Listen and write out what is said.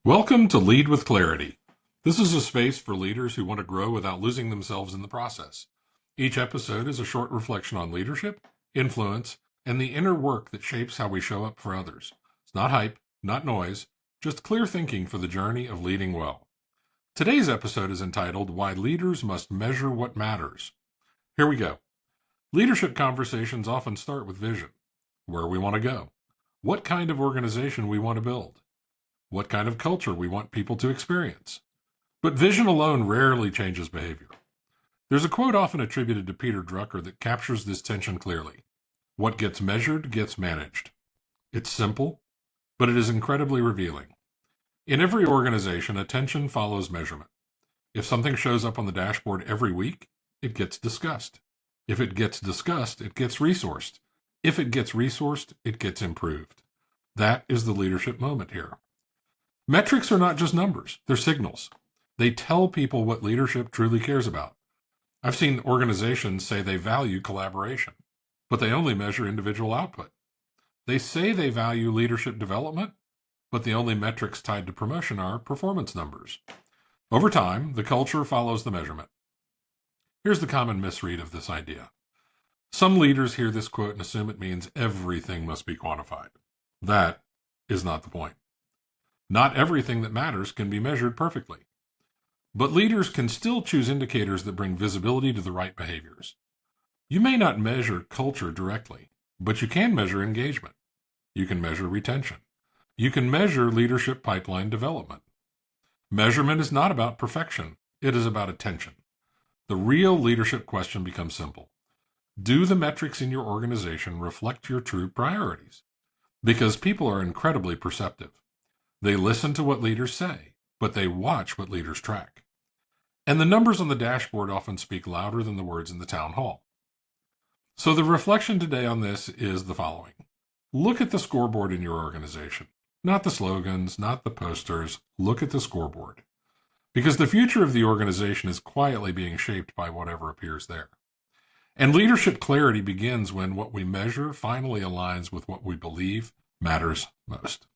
Welcome to Lead with Clarity. This is a space for leaders who want to grow without losing themselves in the process. Each episode is a short reflection on leadership, influence, and the inner work that shapes how we show up for others. It's not hype, not noise, just clear thinking for the journey of leading well. Today's episode is entitled Why Leaders Must Measure What Matters. Here we go. Leadership conversations often start with vision, where we want to go, what kind of organization we want to build, what kind of culture we want people to experience. But vision alone rarely changes behavior. There's a quote often attributed to Peter Drucker that captures this tension clearly. What gets measured gets managed. It's simple, but it is incredibly revealing. In every organization, attention follows measurement. If something shows up on the dashboard every week, it gets discussed. If it gets discussed, it gets resourced. If it gets resourced, it gets improved. That is the leadership moment here. Metrics are not just numbers, they're signals. They tell people what leadership truly cares about. I've seen organizations say they value collaboration, but they only measure individual output. They say they value leadership development, but the only metrics tied to promotion are performance numbers. Over time, the culture follows the measurement. Here's the common misread of this idea. Some leaders hear this quote and assume it means everything must be quantified. That is not the point. Not everything that matters can be measured perfectly. But leaders can still choose indicators that bring visibility to the right behaviors. You may not measure culture directly, but you can measure engagement. You can measure retention. You can measure leadership pipeline development. Measurement is not about perfection. It is about attention. The real leadership question becomes simple. Do the metrics in your organization reflect your true priorities? Because people are incredibly perceptive. They listen to what leaders say, but they watch what leaders track. And the numbers on the dashboard often speak louder than the words in the town hall. So the reflection today on this is the following. Look at the scoreboard in your organization. Not the slogans, not the posters. Look at the scoreboard. Because the future of the organization is quietly being shaped by whatever appears there. And leadership clarity begins when what we measure finally aligns with what we believe matters most.